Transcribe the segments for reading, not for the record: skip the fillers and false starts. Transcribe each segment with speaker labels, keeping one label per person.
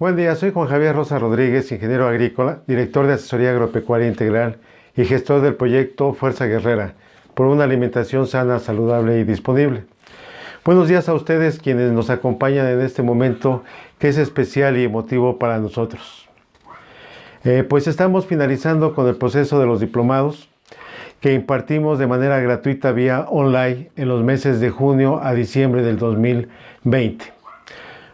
Speaker 1: Buen día, soy Juan Javier Rosa Rodríguez, ingeniero agrícola, director de Asesoría Agropecuaria Integral y gestor del proyecto Fuerza Guerrera, por una alimentación sana, saludable y disponible. Buenos días a ustedes quienes nos acompañan en este momento que es especial y emotivo para nosotros. Pues estamos finalizando con el proceso de los diplomados que impartimos de manera gratuita vía online en los meses de junio a diciembre del 2020.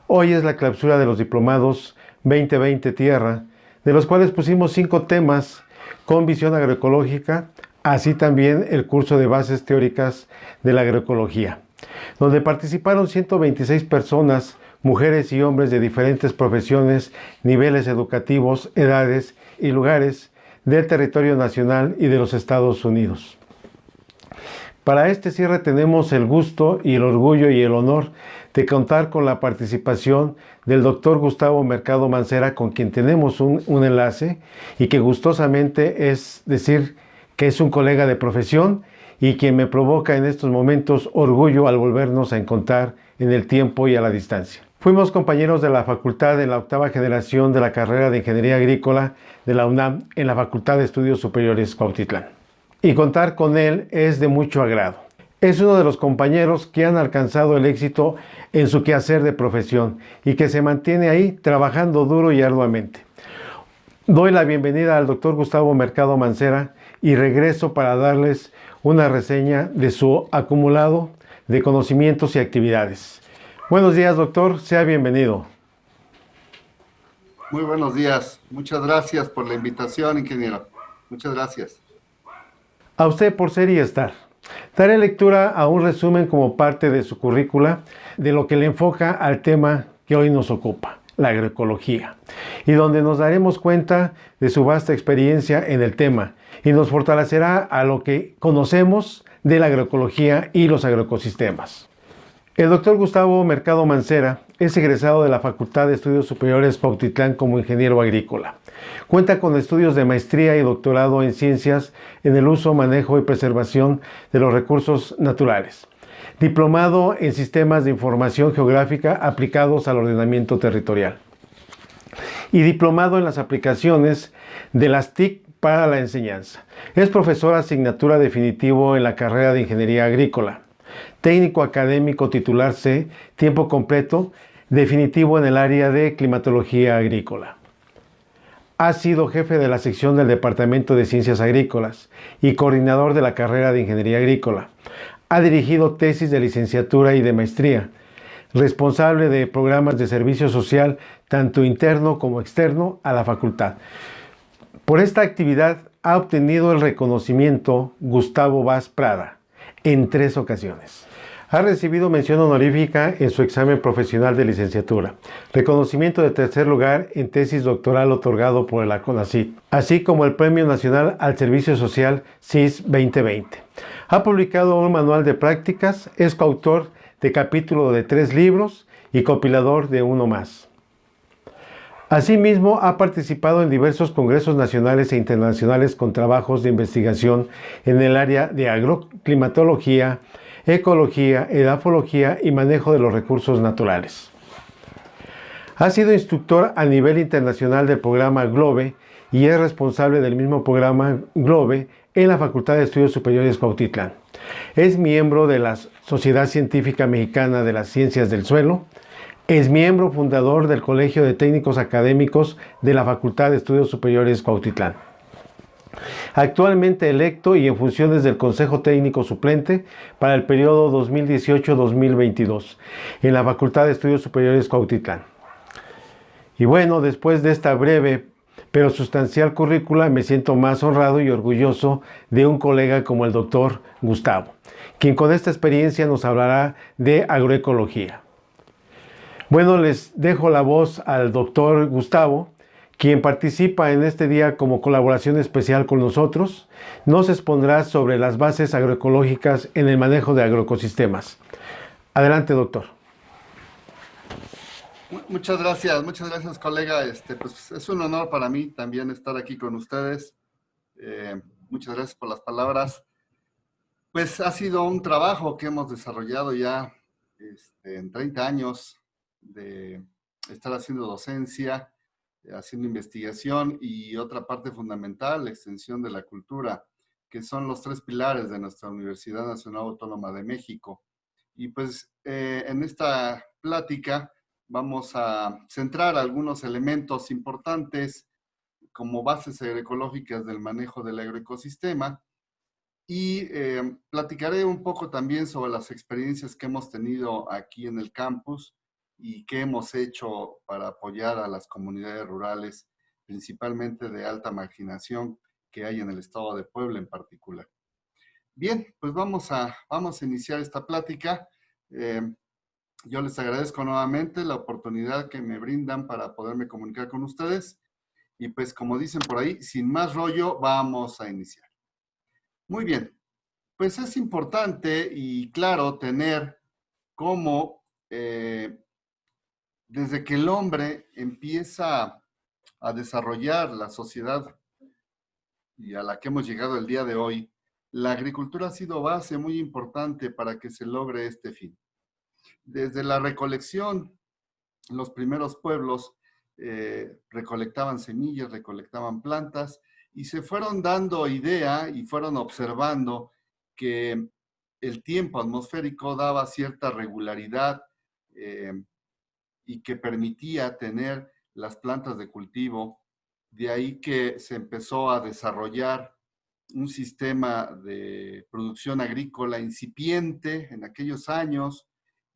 Speaker 1: Hoy es la clausura de los diplomados 2020 Tierra, de los cuales pusimos 5 temas con visión agroecológica, así también el curso de bases teóricas de la agroecología, donde participaron 126 personas, mujeres y hombres de diferentes profesiones, niveles educativos, edades y lugares del territorio nacional y de los Estados Unidos. Para este cierre tenemos el gusto y el orgullo y el honor de contar con la participación del doctor Gustavo Mercado Mancera, con quien tenemos un enlace y que gustosamente es decir que es un colega de profesión y quien me provoca en estos momentos orgullo al volvernos a encontrar en el tiempo y a la distancia. Fuimos compañeros de la facultad en la 8ª generación de la carrera de Ingeniería Agrícola de la UNAM en la Facultad de Estudios Superiores Cuautitlán. Y contar con él es de mucho agrado. Es uno de los compañeros que han alcanzado el éxito en su quehacer de profesión y que se mantiene ahí trabajando duro y arduamente. Doy la bienvenida al doctor Gustavo Mercado Mancera y regreso para darles una reseña de su acumulado de conocimientos y actividades. Buenos días, doctor, sea bienvenido.
Speaker 2: Muy buenos días, muchas gracias por la invitación, ingeniero. Muchas gracias.
Speaker 1: A usted por ser y estar. Daré lectura a un resumen como parte de su currícula de lo que le enfoca al tema que hoy nos ocupa, la agroecología, y donde nos daremos cuenta de su vasta experiencia en el tema y nos fortalecerá a lo que conocemos de la agroecología y los agroecosistemas. El doctor Gustavo Mercado Mancera es egresado de la Facultad de Estudios Superiores Cuautitlán como ingeniero agrícola. Cuenta con estudios de maestría y doctorado en ciencias en el uso, manejo y preservación de los recursos naturales. Diplomado en sistemas de información geográfica aplicados al ordenamiento territorial. Y diplomado en las aplicaciones de las TIC para la enseñanza. Es profesor asignatura definitivo en la carrera de Ingeniería Agrícola. Técnico académico titular C, tiempo completo, definitivo en el área de climatología agrícola. Ha sido jefe de la sección del Departamento de Ciencias Agrícolas y coordinador de la carrera de Ingeniería Agrícola. Ha dirigido tesis de licenciatura y de maestría. Responsable de programas de servicio social, tanto interno como externo, a la facultad. Por esta actividad ha obtenido el reconocimiento Gustavo Vaz Prada en 3 ocasiones. Ha recibido mención honorífica en su examen profesional de licenciatura, reconocimiento de 3er lugar en tesis doctoral otorgado por la CONACYT, así como el Premio Nacional al Servicio Social CIS 2020. Ha publicado un manual de prácticas, es coautor de capítulo de 3 libros y compilador de uno más. Asimismo, ha participado en diversos congresos nacionales e internacionales con trabajos de investigación en el área de agroclimatología, ecología, edafología y manejo de los recursos naturales. Ha sido instructor a nivel internacional del programa GLOBE y es responsable del mismo programa GLOBE en la Facultad de Estudios Superiores Cuautitlán. Es miembro de la Sociedad Científica Mexicana de las Ciencias del Suelo. Es miembro fundador del Colegio de Técnicos Académicos de la Facultad de Estudios Superiores Cuautitlán. Actualmente electo y en funciones del Consejo Técnico Suplente para el periodo 2018-2022 en la Facultad de Estudios Superiores Cuautitlán. Y bueno, después de esta breve pero sustancial currícula, me siento más honrado y orgulloso de un colega como el doctor Gustavo, quien con esta experiencia nos hablará de agroecología. Bueno, les dejo la voz al doctor Gustavo, quien participa en este día como colaboración especial con nosotros. Nos expondrá sobre las bases agroecológicas en el manejo de agroecosistemas. Adelante, doctor.
Speaker 2: Muchas gracias, colega. Pues es un honor para mí también estar aquí con ustedes. Muchas gracias por las palabras. Pues ha sido un trabajo que hemos desarrollado ya en 30 años de estar haciendo docencia, haciendo investigación y otra parte fundamental, la extensión de la cultura, que son los tres pilares de nuestra Universidad Nacional Autónoma de México. Y pues en esta plática vamos a centrar algunos elementos importantes como bases agroecológicas del manejo del agroecosistema y platicaré un poco también sobre las experiencias que hemos tenido aquí en el campus y qué hemos hecho para apoyar a las comunidades rurales, principalmente de alta marginación que hay en el estado de Puebla en particular. Bien, pues vamos a iniciar esta plática. Eh, yo les agradezco nuevamente la oportunidad que me brindan para poderme comunicar con ustedes. Y pues como dicen por ahí, sin más rollo, vamos a iniciar. Muy bien, pues es importante y claro tener cómo desde que el hombre empieza a desarrollar la sociedad y a la que hemos llegado el día de hoy, la agricultura ha sido base muy importante para que se logre este fin. Desde la recolección, los primeros pueblos recolectaban semillas, recolectaban plantas y se fueron dando idea y fueron observando que el tiempo atmosférico daba cierta regularidad eh, y que permitía tener las plantas de cultivo. De ahí que se empezó a desarrollar un sistema de producción agrícola incipiente en aquellos años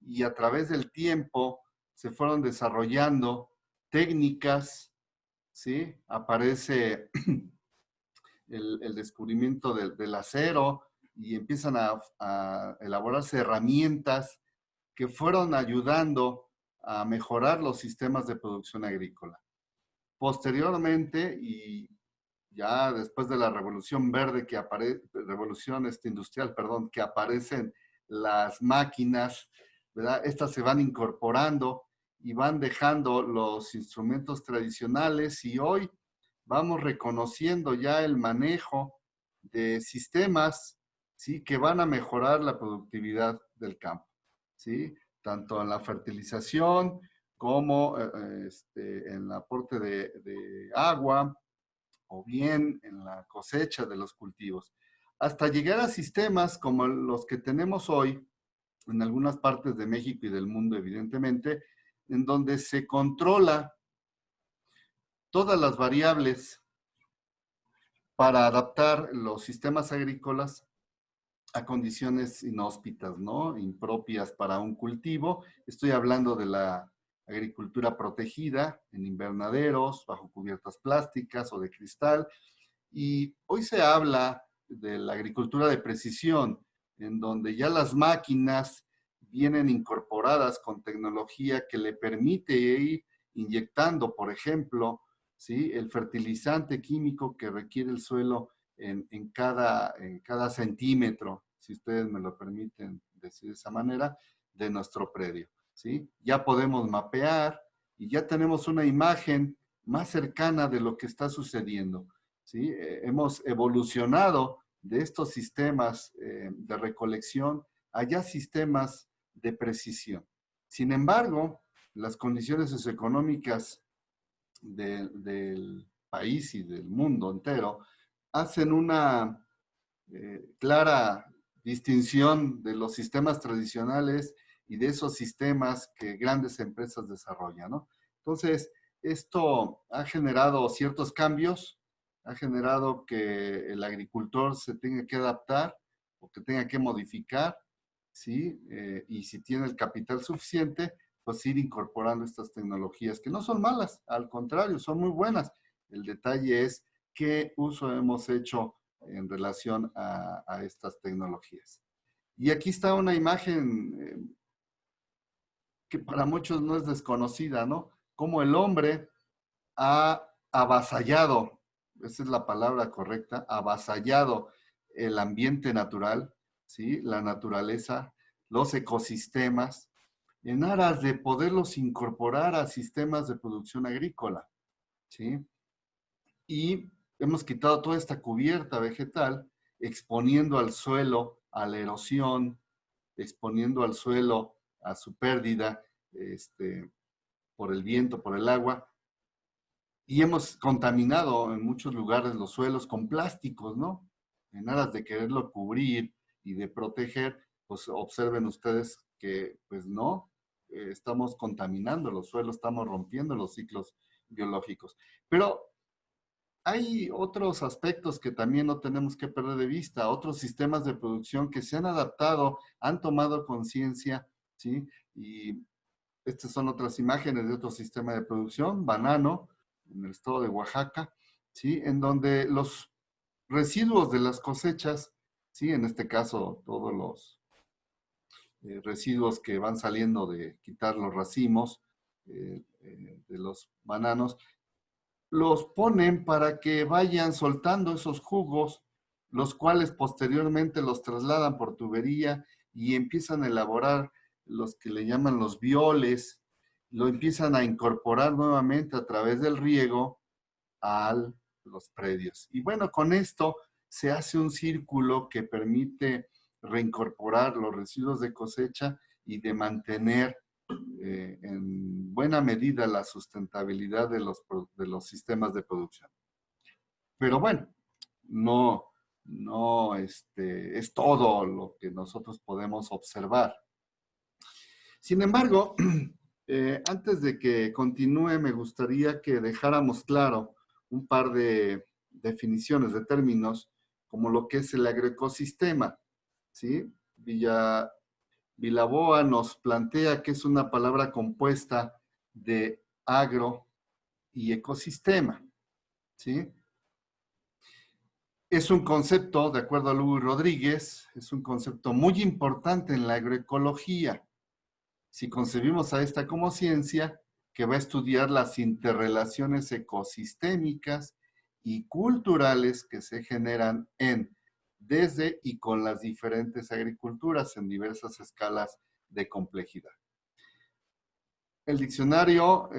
Speaker 2: y a través del tiempo se fueron desarrollando técnicas, ¿sí? Aparece el descubrimiento del acero y empiezan a elaborarse herramientas que fueron ayudando a mejorar los sistemas de producción agrícola. Posteriormente, y ya después de la revolución verde que aparece, revolución industrial, perdón, que aparecen las máquinas, ¿verdad? Estas se van incorporando y van dejando los instrumentos tradicionales y hoy vamos reconociendo ya el manejo de sistemas, ¿sí? Que van a mejorar la productividad del campo, ¿sí? Tanto en la fertilización como en el aporte de agua, o bien en la cosecha de los cultivos, hasta llegar a sistemas como los que tenemos hoy en algunas partes de México y del mundo, evidentemente, en donde se controla todas las variables para adaptar los sistemas agrícolas a condiciones inhóspitas, ¿no? Impropias para un cultivo. Estoy hablando de la agricultura protegida en invernaderos, bajo cubiertas plásticas o de cristal. Y hoy se habla de la agricultura de precisión, en donde ya las máquinas vienen incorporadas con tecnología que le permite ir inyectando, por ejemplo, ¿sí? El fertilizante químico que requiere el suelo en cada centímetro, si ustedes me lo permiten decir de esa manera, de nuestro predio, ¿sí? Ya podemos mapear y ya tenemos una imagen más cercana de lo que está sucediendo, ¿sí? Hemos evolucionado de estos sistemas de recolección a ya sistemas de precisión. Sin embargo, las condiciones socioeconómicas del país y del mundo entero hacen una clara distinción de los sistemas tradicionales y de esos sistemas que grandes empresas desarrollan, ¿no? Entonces, esto ha generado ciertos cambios, ha generado que el agricultor se tenga que adaptar o que tenga que modificar, ¿sí? Y si tiene el capital suficiente, pues ir incorporando estas tecnologías, que no son malas, al contrario, son muy buenas. El detalle es qué uso hemos hecho en relación a estas tecnologías. Y aquí está una imagen que para muchos no es desconocida, ¿no? Cómo el hombre ha avasallado, esa es la palabra correcta, avasallado el ambiente natural, ¿sí? La naturaleza, los ecosistemas, en aras de poderlos incorporar a sistemas de producción agrícola, ¿sí? Y hemos quitado toda esta cubierta vegetal, exponiendo al suelo a la erosión, exponiendo al suelo a su pérdida, por el viento, por el agua, y hemos contaminado en muchos lugares los suelos con plásticos, ¿no? En aras de quererlo cubrir y de proteger, pues observen ustedes que, pues no, estamos contaminando los suelos, estamos rompiendo los ciclos biológicos. Pero hay otros aspectos que también no tenemos que perder de vista, otros sistemas de producción que se han adaptado, han tomado conciencia, ¿sí? Y estas son otras imágenes de otro sistema de producción, Banano, en el estado de Oaxaca, ¿sí? En donde los residuos de las cosechas, ¿sí? En este caso, todos los residuos que van saliendo de quitar los racimos de los bananos, los ponen para que vayan soltando esos jugos, los cuales posteriormente los trasladan por tubería y empiezan a elaborar los que le llaman los violes, lo empiezan a incorporar nuevamente a través del riego a los predios. Y bueno, con esto se hace un círculo que permite reincorporar los residuos de cosecha y de mantener en buena medida la sustentabilidad de los sistemas de producción. Pero bueno, no es todo lo que nosotros podemos observar. Sin embargo, antes de que continúe, me gustaría que dejáramos claro un par de definiciones de términos como lo que es el agroecosistema, ¿sí? Villaboa nos plantea que es una palabra compuesta de agro y ecosistema, ¿sí? Es un concepto, de acuerdo a Luis Rodríguez, es un concepto muy importante en la agroecología. Si concebimos a esta como ciencia, que va a estudiar las interrelaciones ecosistémicas y culturales que se generan desde y con las diferentes agriculturas en diversas escalas de complejidad. El diccionario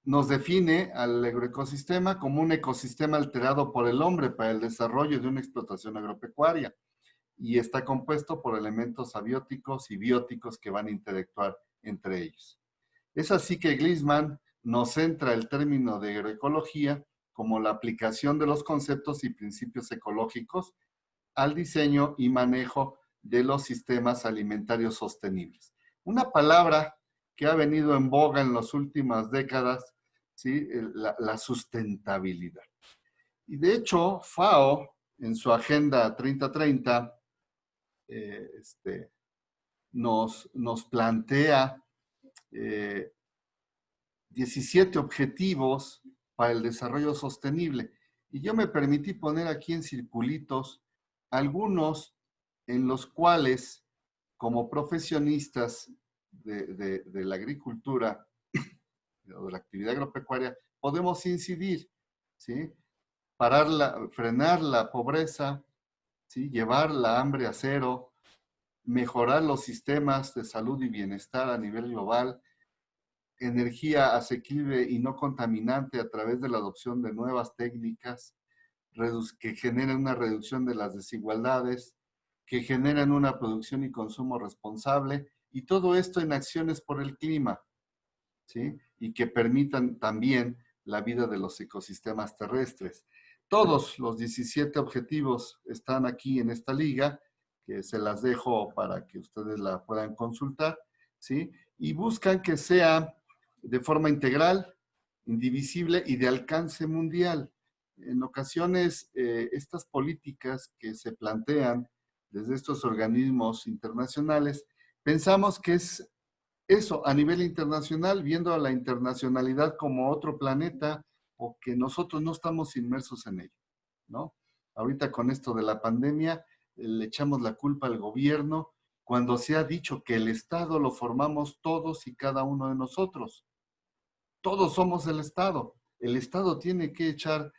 Speaker 2: nos define al agroecosistema como un ecosistema alterado por el hombre para el desarrollo de una explotación agropecuaria y está compuesto por elementos abióticos y bióticos que van a interactuar entre ellos. Es así que Gliessman nos centra el término de agroecología como la aplicación de los conceptos y principios ecológicos al diseño y manejo de los sistemas alimentarios sostenibles. Una palabra que ha venido en boga en las últimas décadas, ¿sí? La sustentabilidad. Y de hecho, FAO, en su Agenda 2030, nos plantea 17 objetivos para el desarrollo sostenible. Y yo me permití poner aquí en circulitos algunos en los cuales, como profesionistas de la agricultura o de la actividad agropecuaria, podemos incidir, ¿sí? Frenar la pobreza, ¿sí? Llevar la hambre a cero, mejorar los sistemas de salud y bienestar a nivel global, energía asequible y no contaminante a través de la adopción de nuevas técnicas que generen una reducción de las desigualdades, que generen una producción y consumo responsable, y todo esto en acciones por el clima, ¿sí? Y que permitan también la vida de los ecosistemas terrestres. Todos los 17 objetivos están aquí en esta liga, que se las dejo para que ustedes la puedan consultar, ¿sí? Y buscan que sea de forma integral, indivisible y de alcance mundial. En ocasiones, estas políticas que se plantean desde estos organismos internacionales, pensamos que es eso a nivel internacional, viendo a la internacionalidad como otro planeta o que nosotros no estamos inmersos en ello, ¿no? Ahorita con esto de la pandemia, le echamos la culpa al gobierno cuando se ha dicho que el Estado lo formamos todos y cada uno de nosotros. Todos somos el Estado. El Estado tiene que echar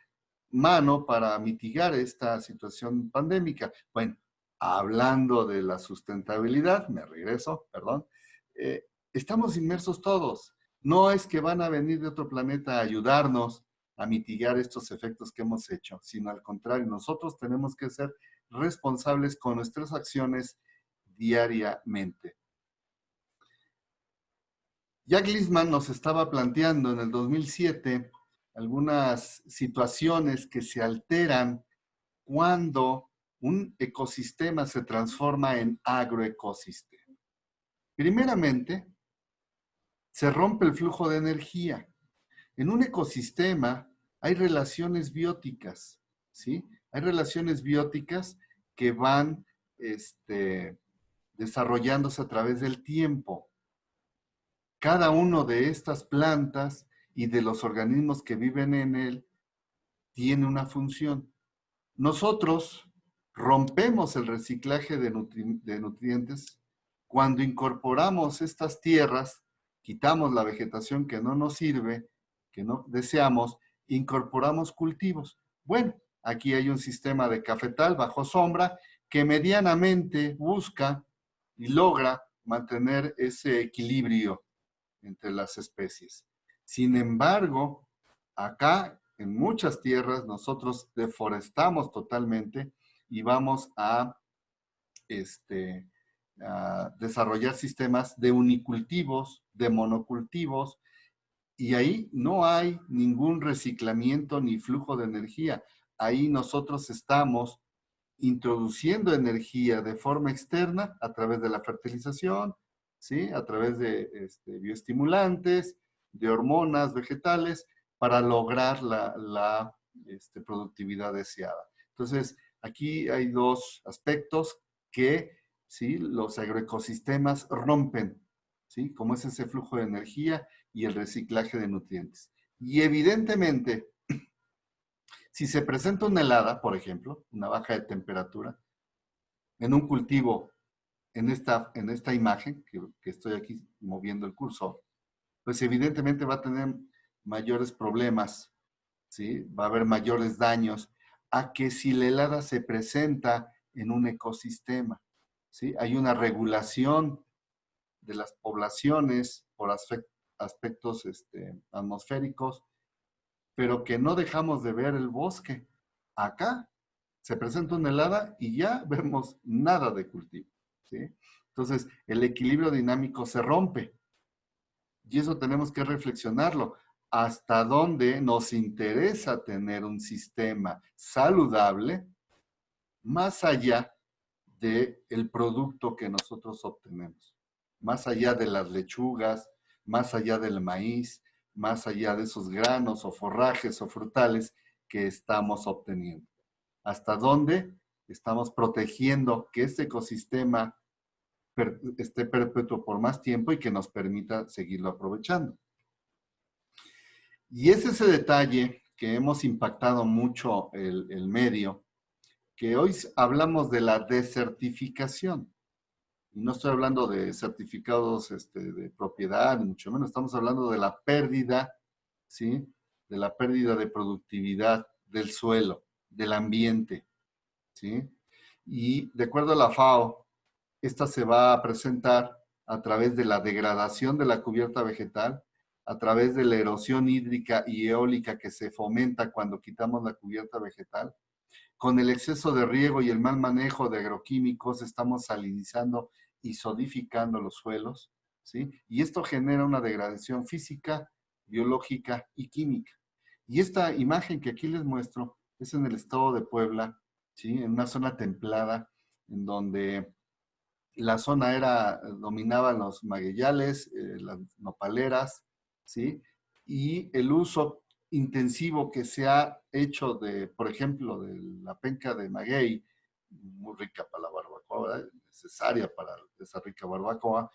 Speaker 2: mano para mitigar esta situación pandémica. Bueno, hablando de la sustentabilidad, me regreso, perdón, estamos inmersos todos. No es que van a venir de otro planeta a ayudarnos a mitigar estos efectos que hemos hecho, sino al contrario, nosotros tenemos que ser responsables con nuestras acciones diariamente. Jack Lisman nos estaba planteando en el 2007 algunas situaciones que se alteran cuando un ecosistema se transforma en agroecosistema. Primeramente, se rompe el flujo de energía. En un ecosistema hay relaciones bióticas, ¿sí? Hay relaciones bióticas que van desarrollándose a través del tiempo. Cada uno de estas plantas y de los organismos que viven en él tiene una función. Nosotros rompemos el reciclaje de nutrientes cuando incorporamos estas tierras, quitamos la vegetación que no nos sirve, que no deseamos, incorporamos cultivos. Bueno, aquí hay un sistema de cafetal bajo sombra que medianamente busca y logra mantener ese equilibrio entre las especies. Sin embargo, acá en muchas tierras nosotros deforestamos totalmente y vamos a desarrollar sistemas de unicultivos, de monocultivos, y ahí no hay ningún reciclamiento ni flujo de energía. Ahí nosotros estamos introduciendo energía de forma externa a través de la fertilización, ¿sí? A través de bioestimulantes, de hormonas vegetales, para lograr la productividad deseada. Entonces, aquí hay dos aspectos que, ¿sí? Los agroecosistemas rompen, ¿sí? Como es ese flujo de energía y el reciclaje de nutrientes. Y evidentemente, si se presenta una helada, por ejemplo, una baja de temperatura, en un cultivo, en esta imagen que estoy aquí moviendo el cursor, pues evidentemente va a tener mayores problemas, ¿sí? Va a haber mayores daños a que si la helada se presenta en un ecosistema, ¿sí? Hay una regulación de las poblaciones por aspectos atmosféricos, pero que no dejamos de ver el bosque. Acá se presenta una helada y ya vemos nada de cultivo, ¿sí? Entonces, el equilibrio dinámico se rompe y eso tenemos que reflexionarlo. ¿Hasta dónde nos interesa tener un sistema saludable más allá del producto que nosotros obtenemos? Más allá de las lechugas, más allá del maíz, más allá de esos granos o forrajes o frutales que estamos obteniendo. ¿Hasta dónde estamos protegiendo que este ecosistema esté perpetuo por más tiempo y que nos permita seguirlo aprovechando? Y es ese detalle que hemos impactado mucho el medio, que hoy hablamos de la desertificación. Y no estoy hablando de certificados de propiedad, ni mucho menos, estamos hablando de la pérdida, ¿sí? De la pérdida de productividad del suelo, del ambiente, ¿sí? Y de acuerdo a la FAO, esta se va a presentar a través de la degradación de la cubierta vegetal, a través de la erosión hídrica y eólica que se fomenta cuando quitamos la cubierta vegetal. Con el exceso de riego y el mal manejo de agroquímicos estamos salinizando y solidificando los suelos, ¿sí? Y esto genera una degradación física, biológica y química. Y esta imagen que aquí les muestro es en el estado de Puebla, ¿sí? En una zona templada, en donde la zona dominaban los magueyales, las nopaleras, ¿sí? Y el uso intensivo que se ha hecho de, por ejemplo, de la penca de maguey, muy rica para la barbacoa, necesaria para esa rica barbacoa,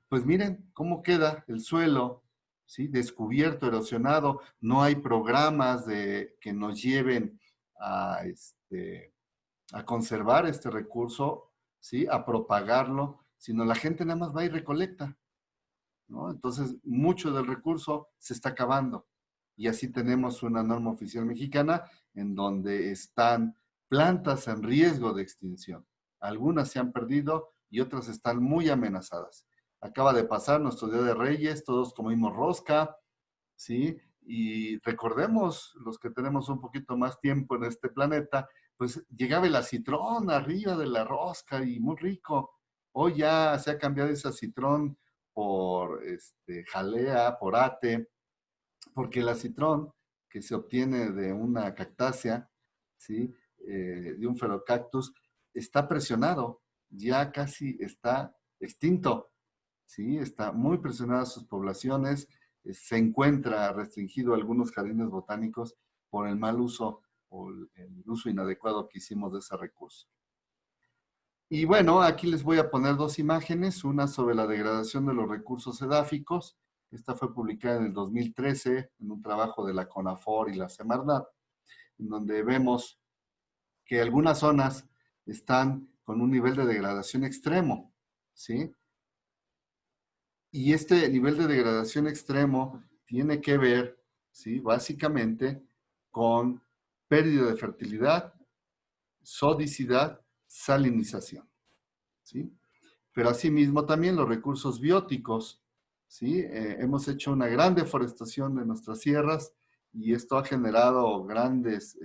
Speaker 2: pues miren cómo queda el suelo, ¿sí? Descubierto, erosionado, no hay programas que nos lleven a, a conservar este recurso, ¿sí? A propagarlo, sino la gente nada más va y recolecta, ¿no? Entonces, mucho del recurso se está acabando. Y así tenemos una norma oficial mexicana en donde están plantas en riesgo de extinción. Algunas se han perdido y otras están muy amenazadas. Acaba de pasar nuestro Día de Reyes, todos comimos rosca, ¿sí? Y recordemos, los que tenemos un poquito más tiempo en este planeta, pues llegaba el acitrón arriba de la rosca y muy rico. Hoy ya se ha cambiado ese acitrón por jalea, por ate, porque el acitrón que se obtiene de una cactácea, ¿sí? De un ferocactus, está presionado, ya casi está extinto, ¿sí? Está muy presionada sus poblaciones, se encuentra restringido algunos jardines botánicos por el mal uso o el uso inadecuado que hicimos de ese recurso. Y bueno, aquí les voy a poner dos imágenes, una sobre la degradación de los recursos edáficos. Esta fue publicada en el 2013 en un trabajo de la CONAFOR y la Semarnat, en donde vemos que algunas zonas están con un nivel de degradación extremo, ¿sí? Y este nivel de degradación extremo tiene que ver, ¿sí? Básicamente con pérdida de fertilidad, sodicidad, salinización, ¿sí? Pero asimismo también los recursos bióticos, ¿sí? Hemos hecho una gran deforestación de nuestras sierras y esto ha generado grandes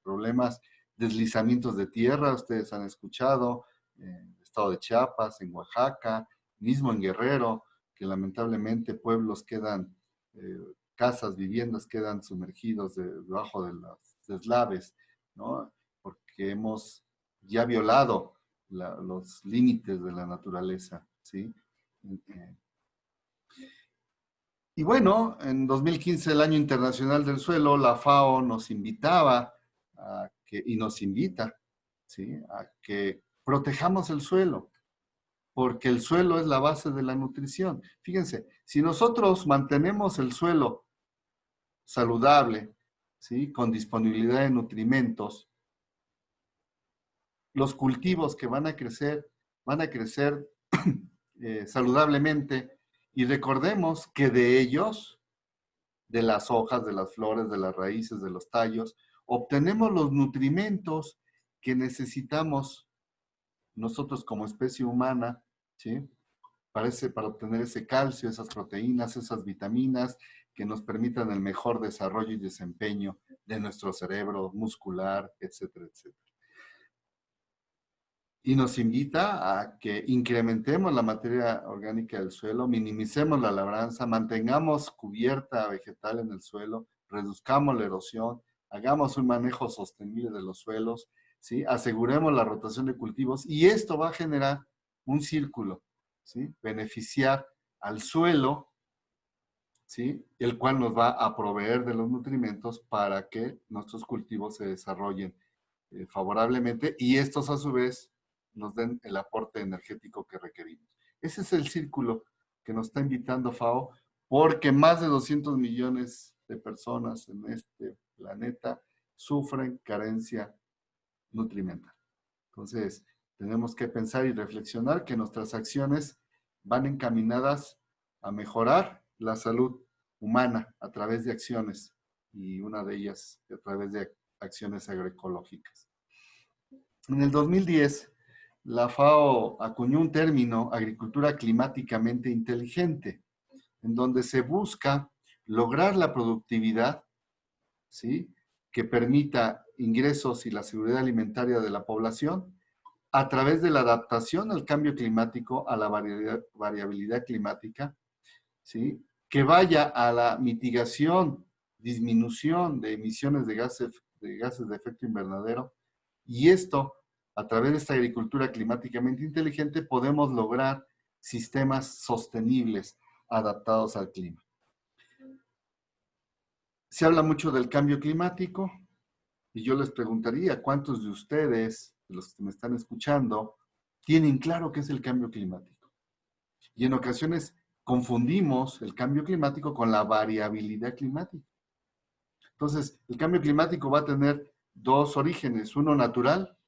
Speaker 2: problemas, deslizamientos de tierra, ustedes han escuchado, en el estado de Chiapas, en Oaxaca, mismo en Guerrero, que lamentablemente pueblos quedan, casas, viviendas quedan sumergidos debajo de los deslaves, ¿no? Porque hemos ya violado los límites de la naturaleza, ¿sí? Y bueno, en 2015, el Año Internacional del Suelo, la FAO nos invitaba y nos invita, ¿sí? A que protejamos el suelo, porque el suelo es la base de la nutrición. Fíjense, si nosotros mantenemos el suelo saludable, ¿sí? Con disponibilidad de nutrimentos, los cultivos que van a crecer saludablemente. Y recordemos que de ellos, de las hojas, de las flores, de las raíces, de los tallos, obtenemos los nutrimentos que necesitamos nosotros como especie humana, ¿sí? Para obtener ese calcio, esas proteínas, esas vitaminas que nos permitan el mejor desarrollo y desempeño de nuestro cerebro muscular, etcétera, etcétera. Y nos invita a que incrementemos la materia orgánica del suelo, minimicemos la labranza, mantengamos cubierta vegetal en el suelo, reduzcamos la erosión, hagamos un manejo sostenible de los suelos, ¿sí? Aseguremos la rotación de cultivos y esto va a generar un círculo, ¿sí? Beneficiar al suelo, ¿sí? El cual nos va a proveer de los nutrimentos para que nuestros cultivos se desarrollen favorablemente y estos a su vez nos den el aporte energético que requerimos. Ese es el círculo que nos está invitando FAO, porque más de 200 millones de personas en este planeta sufren carencia nutrimental. Entonces, tenemos que pensar y reflexionar que nuestras acciones van encaminadas a mejorar la salud humana a través de acciones, y una de ellas a través de acciones agroecológicas. En el 2010, la FAO acuñó un término, agricultura climáticamente inteligente, en donde se busca lograr la productividad, ¿sí? Que permita ingresos y la seguridad alimentaria de la población a través de la adaptación al cambio climático, a la variabilidad climática, ¿sí? Que vaya a la mitigación, disminución de emisiones de gases de efecto invernadero. Y esto, a través de esta agricultura climáticamente inteligente, podemos lograr sistemas sostenibles adaptados al clima. Se habla mucho del cambio climático y yo les preguntaría, ¿cuántos de ustedes, de los que me están escuchando, tienen claro qué es el cambio climático? Y en ocasiones confundimos el cambio climático con la variabilidad climática. Entonces, el cambio climático va a tener dos orígenes, uno natural,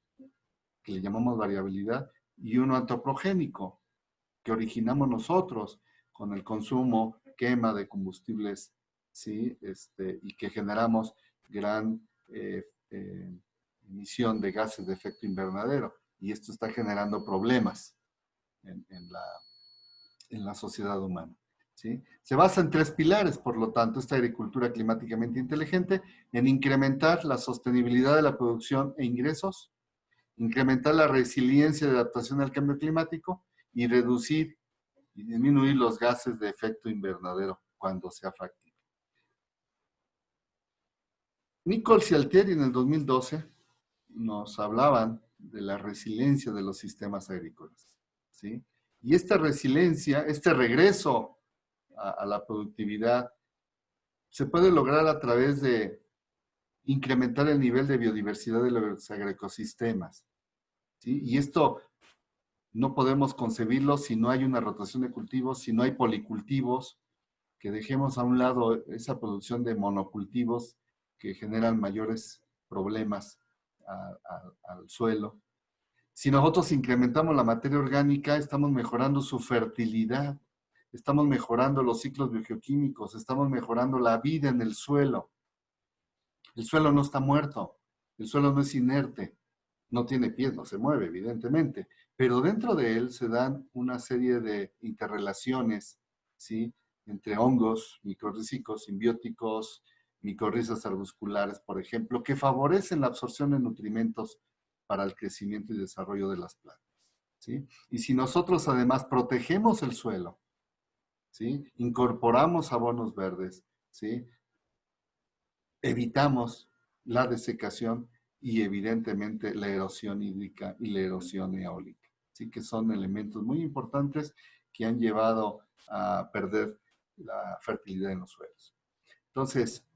Speaker 2: que le llamamos variabilidad, y uno antropogénico, que originamos nosotros con el consumo, quema de combustibles, ¿sí? Y que generamos gran emisión de gases de efecto invernadero. Y esto está generando problemas en la sociedad humana, ¿sí? Se basa en tres pilares, por lo tanto, esta agricultura climáticamente inteligente, en incrementar la sostenibilidad de la producción e ingresos, incrementar la resiliencia de adaptación al cambio climático y reducir y disminuir los gases de efecto invernadero cuando sea factible. Nichols y Altieri en el 2012 nos hablaban de la resiliencia de los sistemas agrícolas, ¿sí? Y esta resiliencia, este regreso a la productividad, se puede lograr a través de incrementar el nivel de biodiversidad de los agroecosistemas, ¿sí? Y esto no podemos concebirlo si no hay una rotación de cultivos, si no hay policultivos, que dejemos a un lado esa producción de monocultivos que generan mayores problemas al suelo. Si nosotros incrementamos la materia orgánica, estamos mejorando su fertilidad, estamos mejorando los ciclos biogeoquímicos, estamos mejorando la vida en el suelo. El suelo no está muerto, el suelo no es inerte, no tiene pies, no se mueve, evidentemente, pero dentro de él se dan una serie de interrelaciones, ¿sí? Entre hongos, micorrízicos, simbióticos, micorrizas arbusculares, por ejemplo, que favorecen la absorción de nutrimentos para el crecimiento y desarrollo de las plantas, ¿sí? Y si nosotros además protegemos el suelo, ¿sí? Incorporamos abonos verdes, ¿sí? Evitamos la desecación y evidentemente la erosión hídrica y la erosión eólica, ¿sí? Que son elementos muy importantes que han llevado a perder la fertilidad en los suelos. Entonces,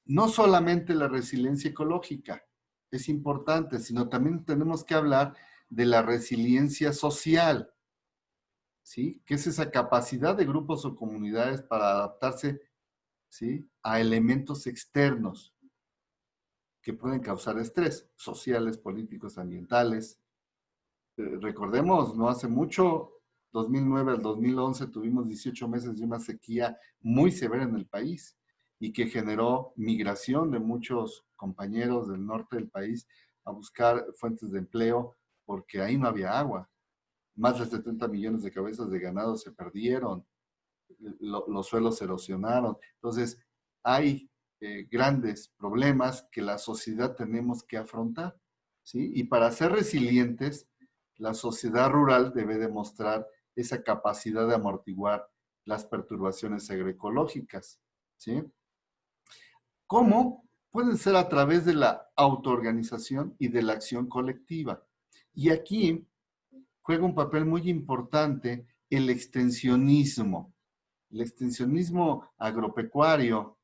Speaker 2: no solamente la resiliencia ecológica es importante, sino también tenemos que hablar de la resiliencia social, ¿sí? Que es esa capacidad de grupos o comunidades para adaptarse, ¿sí? A elementos externos que pueden causar estrés, sociales, políticos, ambientales. Recordemos, no hace mucho, 2009 al 2011, tuvimos 18 meses de una sequía muy severa en el país y que generó migración de muchos compañeros del norte del país a buscar fuentes de empleo porque ahí no había agua. Más de 70 millones de cabezas de ganado se perdieron, los suelos se erosionaron. Entonces, hay grandes problemas que la sociedad tenemos que afrontar, ¿sí? Y para ser resilientes, la sociedad rural debe demostrar esa capacidad de amortiguar las perturbaciones agroecológicas, ¿sí? ¿Cómo? Pueden ser a través de la autoorganización y de la acción colectiva. Y aquí juega un papel muy importante el extensionismo. El extensionismo agropecuario,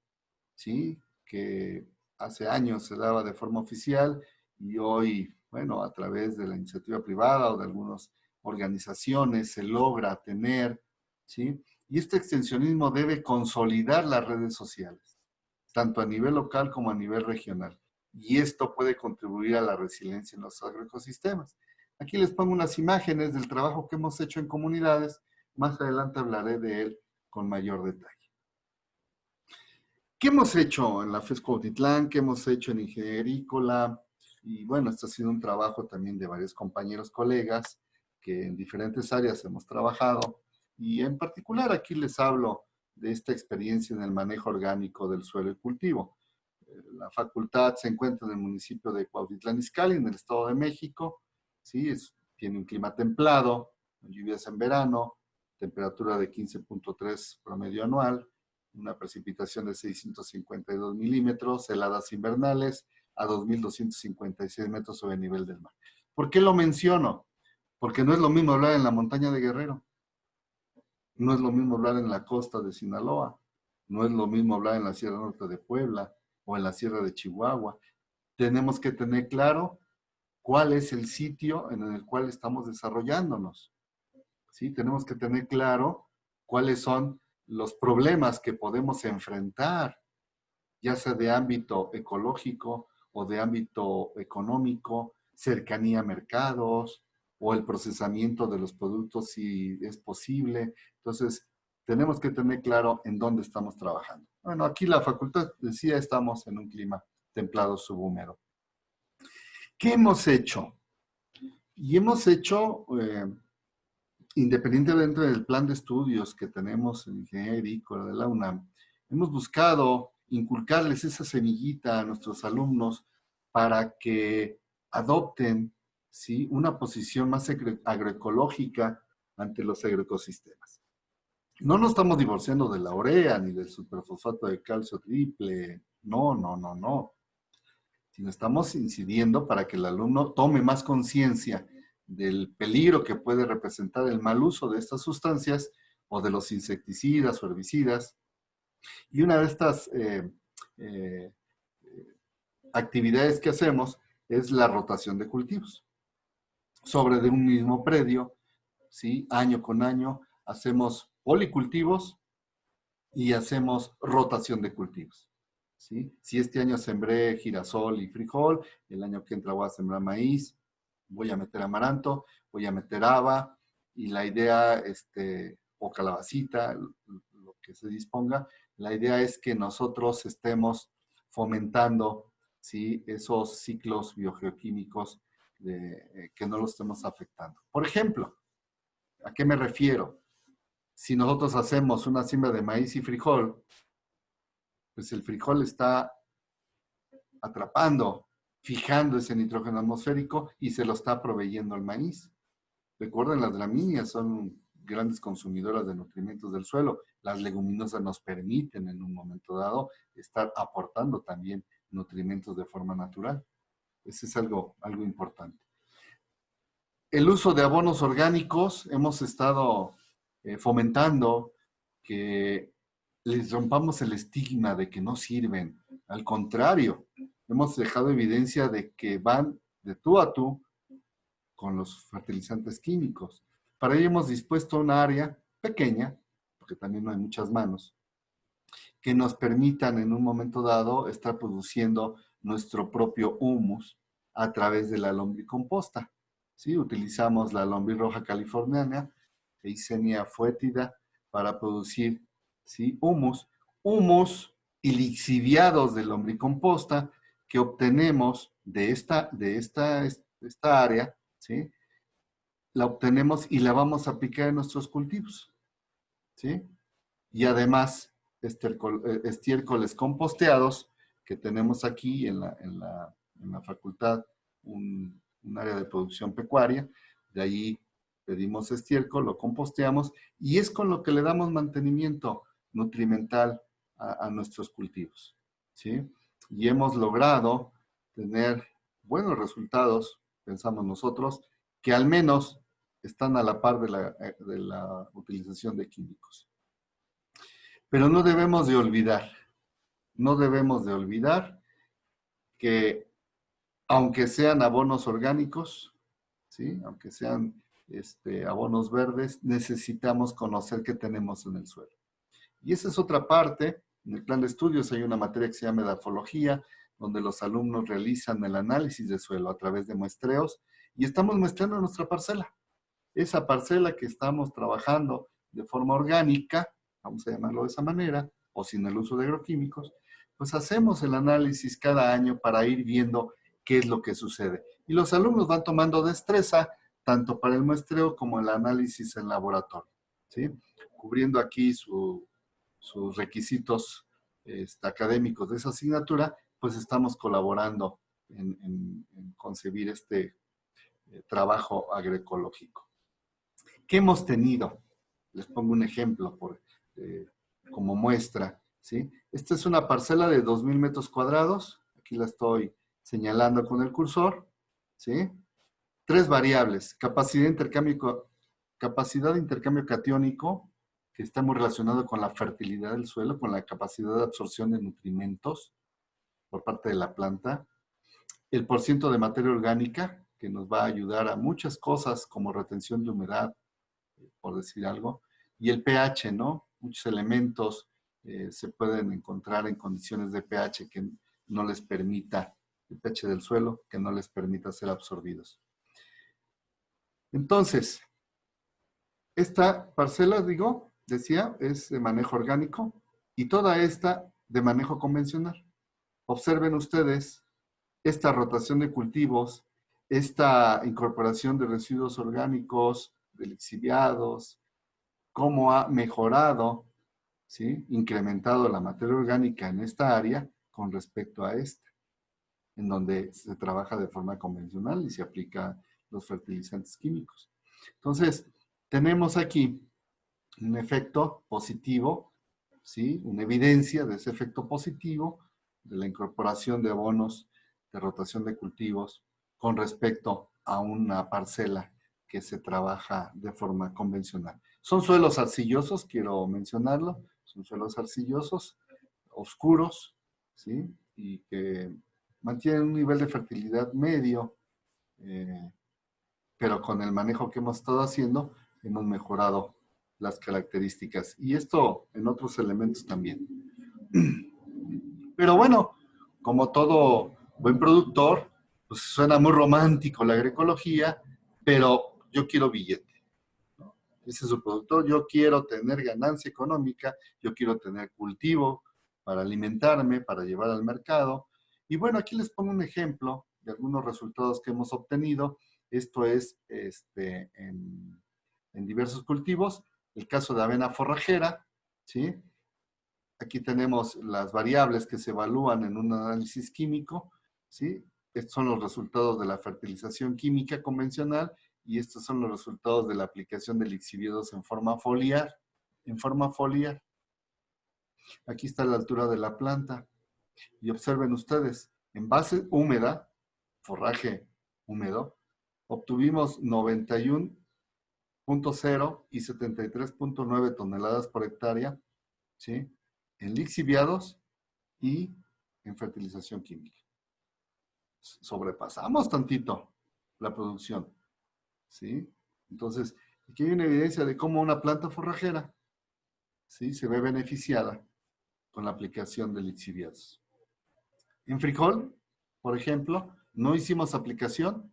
Speaker 2: ¿sí? Que hace años se daba de forma oficial y hoy, bueno, a través de la iniciativa privada o de algunas organizaciones se logra tener, ¿sí? Y este extensionismo debe consolidar las redes sociales, tanto a nivel local como a nivel regional. Y esto puede contribuir a la resiliencia en los agroecosistemas. Aquí les pongo unas imágenes del trabajo que hemos hecho en comunidades. Más adelante hablaré de él con mayor detalle. ¿Qué hemos hecho en la FES Cuautitlán? ¿Qué hemos hecho en Ingeniería Agrícola? Y bueno, esto ha sido un trabajo también de varios compañeros, colegas, que en diferentes áreas hemos trabajado. Y en particular aquí les hablo de esta experiencia en el manejo orgánico del suelo y cultivo. La facultad se encuentra en el municipio de Cuautitlán Izcalli, en el Estado de México. ¿Sí? Tiene un clima templado, lluvias en verano, temperatura de 15.3 promedio anual, una precipitación de 652 milímetros, heladas invernales a 2.256 metros sobre el nivel del mar. ¿Por qué lo menciono? Porque no es lo mismo hablar en la montaña de Guerrero, no es lo mismo hablar en la costa de Sinaloa, no es lo mismo hablar en la Sierra Norte de Puebla o en la Sierra de Chihuahua. Tenemos que tener claro cuál es el sitio en el cual estamos desarrollándonos. ¿Sí? Tenemos que tener claro cuáles son los problemas que podemos enfrentar, ya sea de ámbito ecológico o de ámbito económico, cercanía a mercados o el procesamiento de los productos si es posible. Entonces, tenemos que tener claro en dónde estamos trabajando. Bueno, aquí la facultad decía, estamos en un clima templado subhúmedo. ¿Qué hemos hecho? Y hemos hecho, independientemente del plan de estudios que tenemos en Ingeniería Agrícola de la UNAM, hemos buscado inculcarles esa semillita a nuestros alumnos para que adopten, ¿sí? Una posición más agroecológica ante los agroecosistemas. No nos estamos divorciando de la urea ni del superfosfato de calcio triple. No, no, no, no. Sino estamos incidiendo para que el alumno tome más conciencia del peligro que puede representar el mal uso de estas sustancias o de los insecticidas o herbicidas. Y una de estas eh, actividades que hacemos es la rotación de cultivos. Sobre de un mismo predio, ¿sí? Año con año, hacemos policultivos y hacemos rotación de cultivos. ¿Sí? Si este año sembré girasol y frijol, el año que entra voy a sembrar maíz, voy a meter amaranto, voy a meter haba, y la idea, o calabacita, lo que se disponga, la idea es que nosotros estemos fomentando, ¿sí?, esos ciclos biogeoquímicos que no los estemos afectando. Por ejemplo, ¿a qué me refiero? Si nosotros hacemos una siembra de maíz y frijol, pues el frijol está atrapando, fijando ese nitrógeno atmosférico y se lo está proveyendo el maíz. Recuerden, las gramíneas son grandes consumidoras de nutrimentos del suelo. Las leguminosas nos permiten en un momento dado estar aportando también nutrimentos de forma natural. Ese es algo importante. El uso de abonos orgánicos, hemos estado fomentando que les rompamos el estigma de que no sirven. Al contrario, hemos dejado evidencia de que van de tú a tú con los fertilizantes químicos. Para ello hemos dispuesto una área pequeña, porque también no hay muchas manos, que nos permitan en un momento dado estar produciendo nuestro propio humus a través de la lombricomposta. ¿Sí? Utilizamos la lombriz roja californiana, Eisenia foetida, para producir, ¿sí?, humus. Humus y lixiviados de lombricomposta que obtenemos de esta área, ¿sí?, la obtenemos y la vamos a aplicar en nuestros cultivos, ¿sí? Y además, estiércoles composteados que tenemos aquí en la facultad, un área de producción pecuaria. De ahí pedimos estiércol, lo composteamos y es con lo que le damos mantenimiento nutrimental a nuestros cultivos, ¿sí? Y hemos logrado tener buenos resultados, pensamos nosotros, que al menos están a la par de la utilización de químicos. Pero no debemos de olvidar que aunque sean abonos orgánicos, ¿sí?, aunque sean abonos verdes, necesitamos conocer qué tenemos en el suelo. Y esa es otra parte. En el plan de estudios hay una materia que se llama edafología, donde los alumnos realizan el análisis de suelo a través de muestreos y estamos muestrando nuestra parcela. Esa parcela que estamos trabajando de forma orgánica, vamos a llamarlo de esa manera, o sin el uso de agroquímicos, pues hacemos el análisis cada año para ir viendo qué es lo que sucede. Y los alumnos van tomando destreza tanto para el muestreo como el análisis en laboratorio, ¿sí? Cubriendo aquí sus requisitos académicos de esa asignatura, pues estamos colaborando en concebir este trabajo agroecológico. ¿Qué hemos tenido? Les pongo un ejemplo como muestra, ¿sí? Esta es una parcela de 2,000 metros cuadrados. Aquí la estoy señalando con el cursor, ¿sí? 3 variables: capacidad de intercambio catiónico, que está muy relacionado con la fertilidad del suelo, con la capacidad de absorción de nutrimentos por parte de la planta. El porciento de materia orgánica, que nos va a ayudar a muchas cosas como retención de humedad, por decir algo, y el pH, ¿no? Muchos elementos se pueden encontrar en condiciones de pH que no les permita, el pH del suelo, que no les permita ser absorbidos. Entonces, esta parcela, decía, es de manejo orgánico y toda esta de manejo convencional. Observen ustedes esta rotación de cultivos, esta incorporación de residuos orgánicos, de lixiviados, cómo ha mejorado, ¿sí?, incrementado la materia orgánica en esta área con respecto a esta, en donde se trabaja de forma convencional y se aplica los fertilizantes químicos. Entonces, tenemos aquí un efecto positivo, ¿sí? Una evidencia de ese efecto positivo de la incorporación de abonos de rotación de cultivos con respecto a una parcela que se trabaja de forma convencional. Son suelos arcillosos, quiero mencionarlo, son suelos arcillosos, oscuros, ¿sí? Y que mantienen un nivel de fertilidad medio, eh, pero con el manejo que hemos estado haciendo, hemos mejorado las características. Y esto en otros elementos también. Pero bueno, como todo buen productor, pues suena muy romántico la agroecología, pero yo quiero billete. ¿No? Ese es su productor, yo quiero tener ganancia económica, yo quiero tener cultivo para alimentarme, para llevar al mercado. Y bueno, aquí les pongo un ejemplo de algunos resultados que hemos obtenido. Esto es en diversos cultivos. El caso de avena forrajera, ¿sí? Aquí tenemos las variables que se evalúan en un análisis químico, ¿sí? Estos son los resultados de la fertilización química convencional y estos son los resultados de la aplicación de lixiviados en forma foliar. En forma foliar. Aquí está la altura de la planta. Y observen ustedes, en base húmeda, forraje húmedo, obtuvimos 91.0 y 73.9 toneladas por hectárea, ¿sí? En lixiviados y en fertilización química. Sobrepasamos tantito la producción, ¿sí? Entonces, aquí hay una evidencia de cómo una planta forrajera, ¿sí? Se ve beneficiada con la aplicación de lixiviados. En frijol, por ejemplo, no hicimos aplicación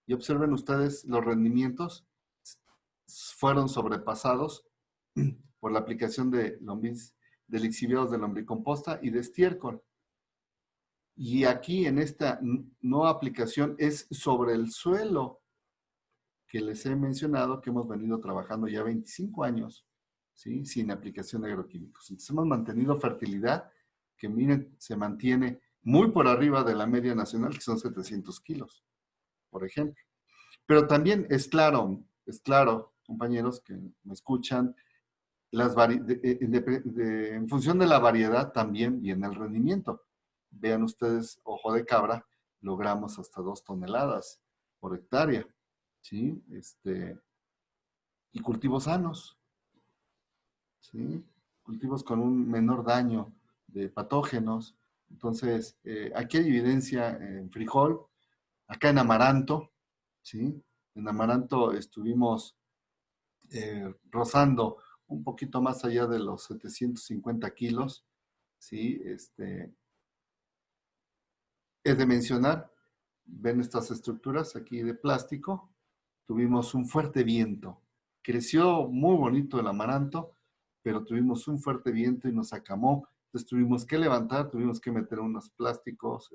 Speaker 2: y observen ustedes los rendimientos fueron sobrepasados por la aplicación de lixiviados de lombricomposta y de estiércol. Y aquí en esta no aplicación es sobre el suelo que les he mencionado que hemos venido trabajando ya 25 años, ¿sí? Sin aplicación de agroquímicos. Entonces hemos mantenido fertilidad que miren, se mantiene muy por arriba de la media nacional, que son 700 kilos, por ejemplo. Pero también es claro, compañeros que me escuchan, en función de la variedad también viene el rendimiento. Vean ustedes, ojo de cabra, logramos hasta 2 toneladas por hectárea, ¿sí? Y cultivos sanos, ¿sí? Cultivos con un menor daño de patógenos. Entonces, aquí hay evidencia en frijol, acá en amaranto, ¿sí? En amaranto estuvimos rozando un poquito más allá de los 750 kilos, ¿sí? Es de mencionar, ven estas estructuras aquí de plástico, tuvimos un fuerte viento, creció muy bonito el amaranto, pero tuvimos un fuerte viento y nos acamó, entonces tuvimos que levantar, tuvimos que meter unos plásticos,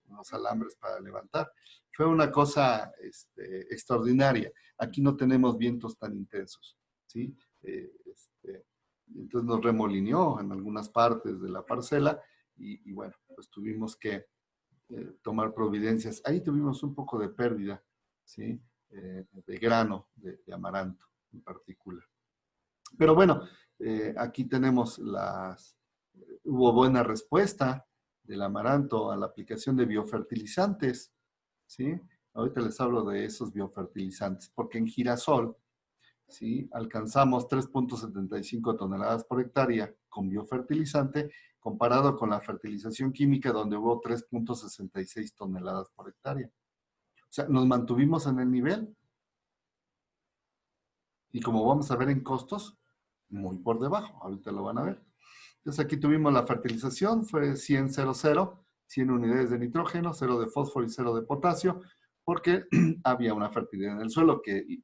Speaker 2: unos alambres para levantar. Fue una cosa extraordinaria. Aquí no tenemos vientos tan intensos, ¿sí? Entonces nos remolineó en algunas partes de la parcela y bueno, pues tuvimos que tomar providencias. Ahí tuvimos un poco de pérdida, ¿sí? De grano de amaranto en particular. Pero bueno, aquí tenemos hubo buena respuesta del amaranto a la aplicación de biofertilizantes, ¿sí? Ahorita les hablo de esos biofertilizantes, porque en girasol, ¿sí? Alcanzamos 3.75 toneladas por hectárea con biofertilizante, comparado con la fertilización química, donde hubo 3.66 toneladas por hectárea. O sea, nos mantuvimos en el nivel y como vamos a ver en costos, muy por debajo. Ahorita lo van a ver. Entonces aquí tuvimos la fertilización, fue 100-0-0, 100 unidades de nitrógeno, 0 de fósforo y 0 de potasio, porque había una fertilidad en el suelo que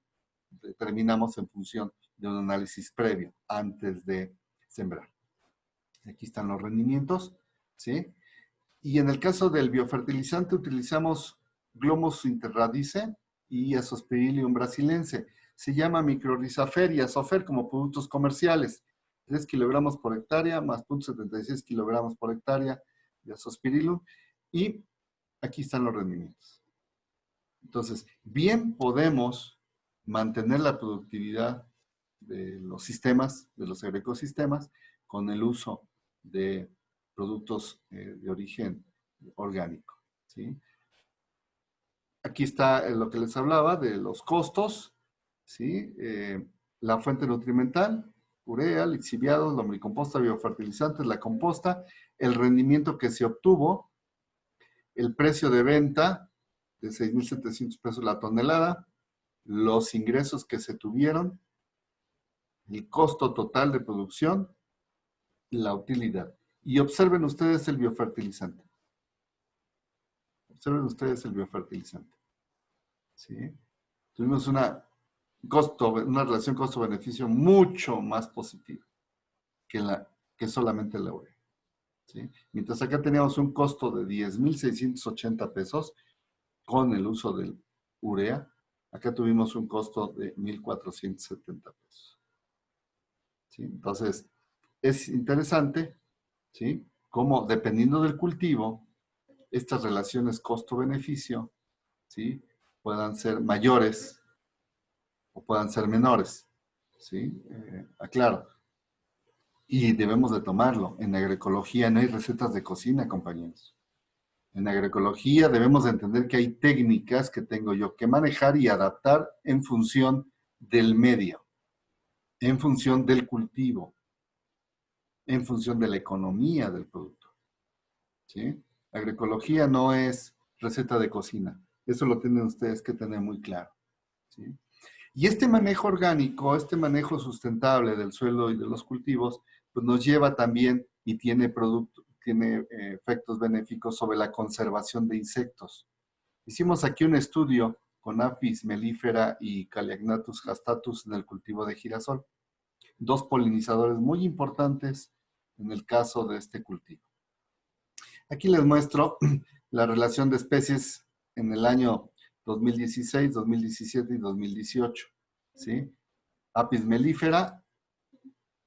Speaker 2: determinamos en función de un análisis previo antes de sembrar. Aquí están los rendimientos, ¿sí? Y en el caso del biofertilizante utilizamos Glomus interradice y Azospirillum brasilense. Se llama microrhizafer y azofer como productos comerciales. 3 kilogramos por hectárea más 0.76 kilogramos por hectárea de Azospirillum. Y aquí están los rendimientos. Entonces, bien podemos mantener la productividad los sistemas, de los agroecosistemas, con el uso de productos de origen orgánico, ¿sí? Aquí está lo que les hablaba de los costos, ¿sí? La fuente nutrimental, urea, lixiviados, lombricomposta, biofertilizantes, la composta, el rendimiento que se obtuvo, el precio de venta de 6,700 pesos la tonelada, los ingresos que se tuvieron, el costo total de producción, la utilidad. Y observen ustedes el biofertilizante. Observen ustedes el biofertilizante. ¿Sí? Tuvimos una relación costo-beneficio mucho más positiva que solamente la urea. ¿Sí? Mientras acá teníamos un costo de 10,680 pesos con el uso del urea, acá tuvimos un costo de 1,470 pesos. ¿Sí? Entonces, es interesante, ¿sí? Cómo dependiendo del cultivo, estas relaciones costo-beneficio, ¿sí? Puedan ser mayores o puedan ser menores, ¿sí? Aclaro. Y debemos de tomarlo. En agroecología no hay recetas de cocina, compañeros. En agroecología debemos de entender que hay técnicas que tengo yo que manejar y adaptar en función del medio, en función del cultivo, en función de la economía del producto. ¿Sí? Agroecología no es receta de cocina. Eso lo tienen ustedes que tener muy claro. ¿Sí? Y este manejo orgánico, este manejo sustentable del suelo y de los cultivos, pues nos lleva también y tiene efectos benéficos sobre la conservación de insectos. Hicimos aquí un estudio con Apis mellifera y Caliagnatus hastatus en el cultivo de girasol, dos polinizadores muy importantes en el caso de este cultivo. Aquí les muestro la relación de especies en el año 2016, 2017 y 2018. ¿Sí? Apis mellifera,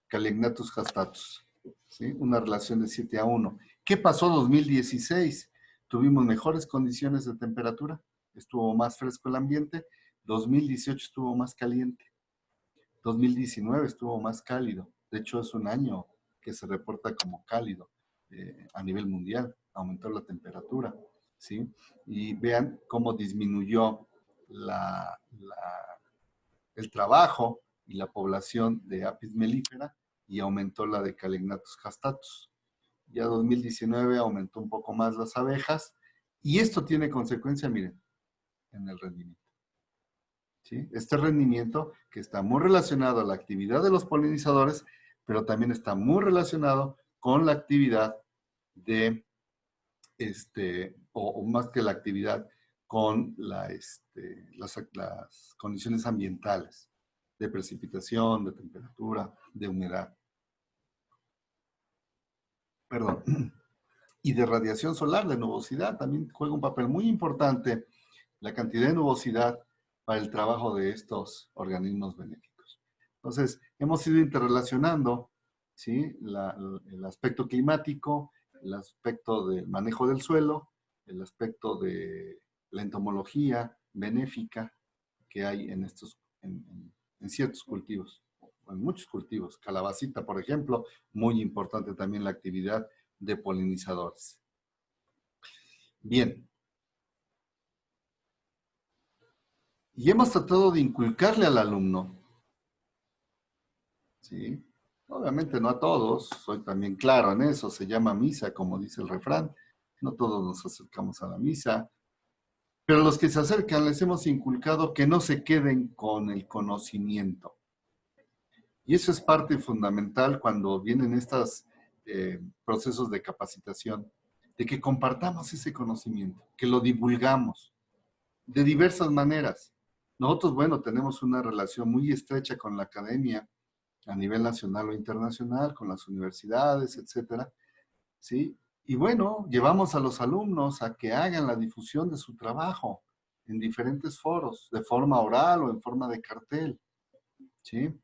Speaker 2: Caliagnatus hastatus. ¿Sí? Una relación de 7:1. ¿Qué pasó en 2016? Tuvimos mejores condiciones de temperatura, estuvo más fresco el ambiente, 2018 estuvo más caliente, 2019 estuvo más cálido. De hecho, es un año que se reporta como cálido a nivel mundial, aumentó la temperatura, ¿sí? Y vean cómo disminuyó el trabajo y la población de Apis mellifera y aumentó la de Caliagnatus hastatus. Ya 2019 aumentó un poco más las abejas y esto tiene consecuencia, miren, en el rendimiento. ¿Sí? Este rendimiento que está muy relacionado a la actividad de los polinizadores, pero también está muy relacionado con la actividad de, o más que la actividad, con las condiciones ambientales de precipitación, de temperatura, de humedad. Perdón. Y de radiación solar, de nubosidad, también juega un papel muy importante la cantidad de nubosidad para el trabajo de estos organismos benéficos. Entonces, hemos ido interrelacionando, ¿sí? El aspecto climático, el aspecto del manejo del suelo, el aspecto de la entomología benéfica que hay en ciertos cultivos, en muchos cultivos. Calabacita, por ejemplo, muy importante también la actividad de polinizadores. Bien. Y hemos tratado de inculcarle al alumno, ¿sí? Obviamente no a todos, soy también claro en eso, se llama misa, como dice el refrán, no todos nos acercamos a la misa, pero los que se acercan les hemos inculcado que no se queden con el conocimiento. Y eso es parte fundamental cuando vienen estos procesos de capacitación, de que compartamos ese conocimiento, que lo divulgamos de diversas maneras. Nosotros, bueno, tenemos una relación muy estrecha con la academia a nivel nacional o internacional, con las universidades, etcétera, ¿sí? Y bueno, llevamos a los alumnos a que hagan la difusión de su trabajo en diferentes foros, de forma oral o en forma de cartel, ¿sí?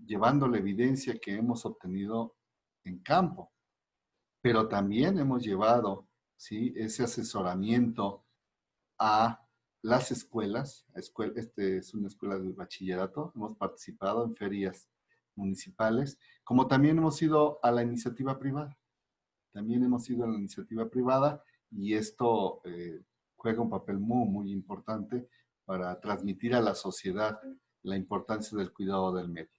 Speaker 2: Llevando la evidencia que hemos obtenido en campo. Pero también hemos llevado, ¿sí? Ese asesoramiento a las escuelas, este es una escuela de bachillerato, hemos participado en ferias municipales, como también hemos ido a la iniciativa privada. También hemos ido a la iniciativa privada y esto juega un papel muy, muy importante para transmitir a la sociedad la importancia del cuidado del medio.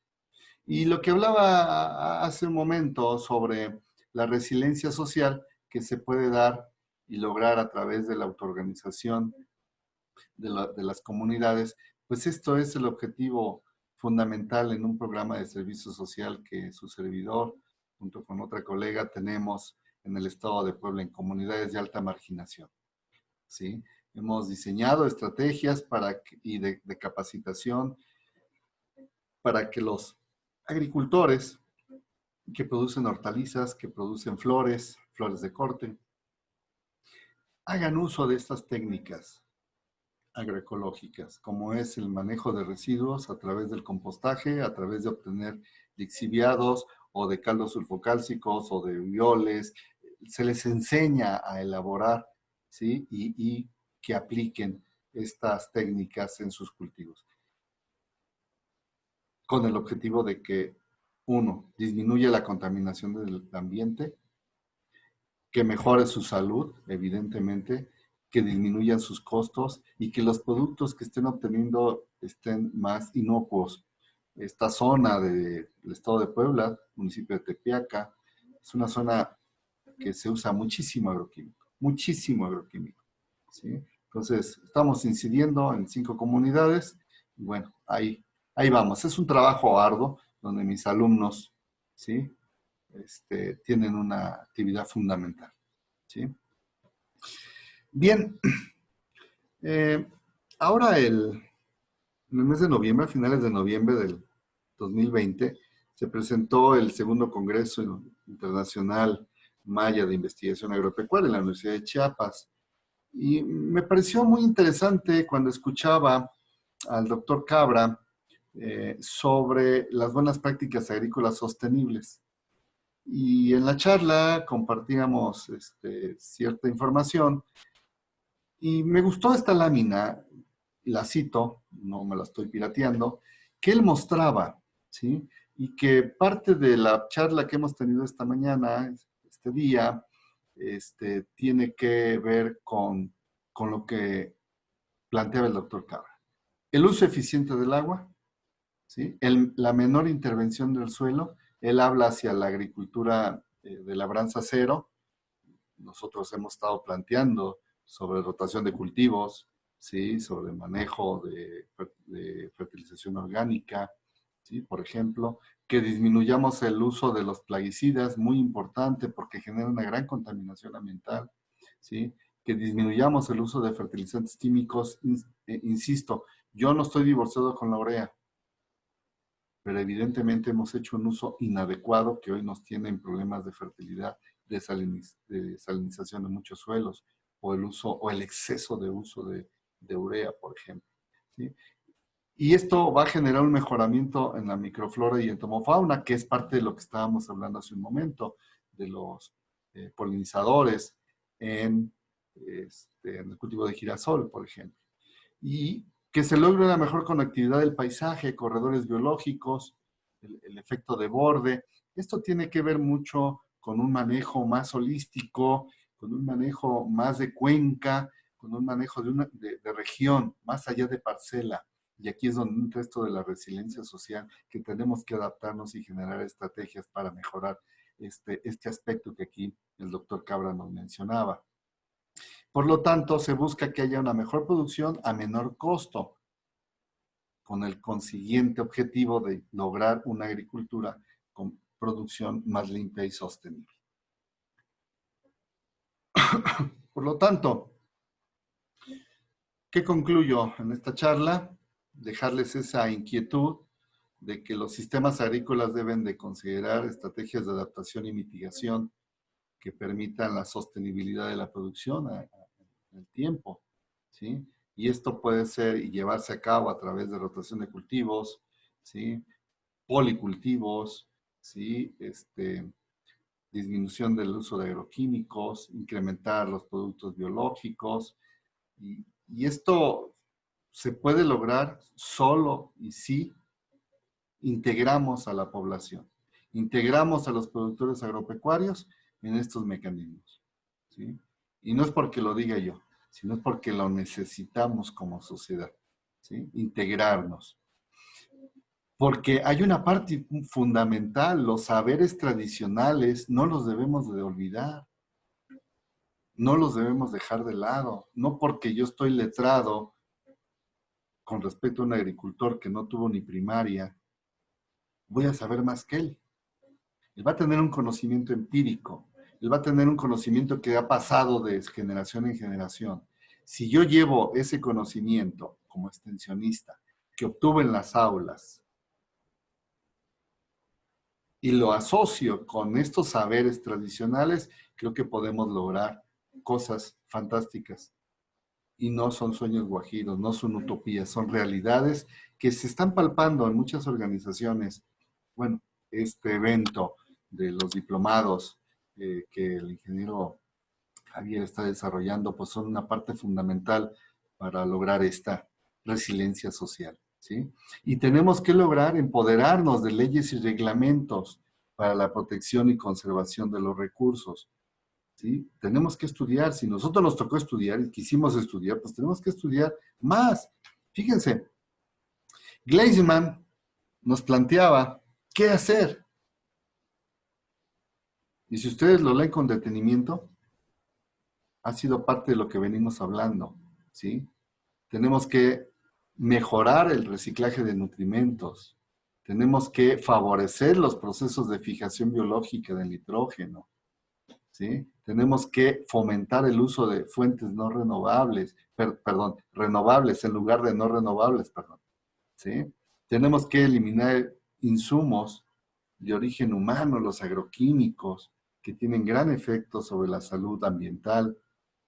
Speaker 2: Y lo que hablaba hace un momento sobre la resiliencia social que se puede dar y lograr a través de la autoorganización de las comunidades, pues esto es el objetivo fundamental en un programa de servicio social que su servidor, junto con otra colega, tenemos en el estado de Puebla, en comunidades de alta marginación. ¿Sí? Hemos diseñado estrategias de capacitación para que los agricultores que producen hortalizas, que producen flores, flores de corte, hagan uso de estas técnicas agroecológicas, como es el manejo de residuos a través del compostaje, a través de obtener lixiviados o de caldos sulfocálcicos o de violes. Se les enseña a elaborar, ¿sí? Y que apliquen estas técnicas en sus cultivos, con el objetivo de que, uno, disminuya la contaminación del ambiente, que mejore su salud, evidentemente, que disminuyan sus costos y que los productos que estén obteniendo estén más inocuos. Esta zona del estado de Puebla, municipio de Tepeaca, es una zona que se usa muchísimo agroquímico, ¿sí? Entonces, estamos incidiendo en 5 comunidades y bueno, ahí vamos. Es un trabajo arduo donde mis alumnos, ¿sí? Tienen una actividad fundamental, ¿sí? Bien, eh, ahora en el mes de noviembre, a finales de noviembre del 2020, se presentó el segundo Congreso Internacional Maya de Investigación Agropecuaria en la Universidad de Chiapas. Y me pareció muy interesante cuando escuchaba al doctor Cabra sobre las buenas prácticas agrícolas sostenibles. Y en la charla compartíamos cierta información y me gustó esta lámina, la cito, no me la estoy pirateando, que él mostraba, ¿sí? Y que parte de la charla que hemos tenido esta mañana, este día, tiene que ver con lo que planteaba el doctor Cabra. El uso eficiente del agua, ¿sí? La menor intervención del suelo. Él habla hacia la agricultura de labranza cero. Nosotros hemos estado planteando sobre rotación de cultivos, ¿sí? Sobre manejo de fertilización orgánica, ¿sí? Por ejemplo, que disminuyamos el uso de los plaguicidas, muy importante porque genera una gran contaminación ambiental, ¿sí? Que disminuyamos el uso de fertilizantes químicos, insisto, yo no estoy divorciado con la urea, pero evidentemente hemos hecho un uso inadecuado que hoy nos tiene en problemas de fertilidad, de salinización de muchos suelos, o el exceso de uso de urea, por ejemplo, ¿sí? Y esto va a generar un mejoramiento en la microflora y entomofauna, que es parte de lo que estábamos hablando hace un momento, de los polinizadores en el cultivo de girasol, por ejemplo. Y que se logre una mejor conectividad del paisaje, corredores biológicos, el efecto de borde. Esto tiene que ver mucho con un manejo más holístico, con un manejo más de cuenca, con un manejo de región, más allá de parcela. Y aquí es donde entra esto de la resiliencia social, que tenemos que adaptarnos y generar estrategias para mejorar este aspecto que aquí el doctor Cabra nos mencionaba. Por lo tanto, se busca que haya una mejor producción a menor costo, con el consiguiente objetivo de lograr una agricultura con producción más limpia y sostenible. Por lo tanto, ¿qué concluyo en esta charla? Dejarles esa inquietud de que los sistemas agrícolas deben de considerar estrategias de adaptación y mitigación que permitan la sostenibilidad de la producción en el tiempo, ¿sí? Y esto puede ser y llevarse a cabo a través de rotación de cultivos, ¿sí? Policultivos, ¿sí? Disminución del uso de agroquímicos, incrementar los productos biológicos Y esto se puede lograr solo y si integramos a la población, integramos a los productores agropecuarios en estos mecanismos, ¿sí? Y no es porque lo diga yo, sino es porque lo necesitamos como sociedad, ¿sí? Integrarnos. Porque hay una parte fundamental, los saberes tradicionales no los debemos de olvidar, no los debemos dejar de lado, no porque yo estoy letrado con respecto a un agricultor que no tuvo ni primaria, voy a saber más que él. Él va a tener un conocimiento empírico, él va a tener un conocimiento que ha pasado de generación en generación. Si yo llevo ese conocimiento como extensionista que obtuve en las aulas y lo asocio con estos saberes tradicionales, creo que podemos lograr cosas fantásticas. Y no son sueños guajiros, no son utopías, son realidades que se están palpando en muchas organizaciones. Bueno, este evento de los diplomados que el ingeniero Javier está desarrollando, pues son una parte fundamental para lograr esta resiliencia social, ¿sí? Y tenemos que lograr empoderarnos de leyes y reglamentos para la protección y conservación de los recursos, ¿sí? Tenemos que estudiar. Si nosotros nos tocó estudiar y quisimos estudiar, pues tenemos que estudiar más. Fíjense, Gleisman nos planteaba qué hacer. Y si ustedes lo leen con detenimiento, ha sido parte de lo que venimos hablando, ¿sí? Tenemos que mejorar el reciclaje de nutrimentos. Tenemos que favorecer los procesos de fijación biológica del nitrógeno, ¿sí? Tenemos que fomentar el uso de fuentes no renovables, perdón, renovables en lugar de no renovables, perdón, ¿sí? Tenemos que eliminar insumos de origen humano, los agroquímicos, que tienen gran efecto sobre la salud ambiental,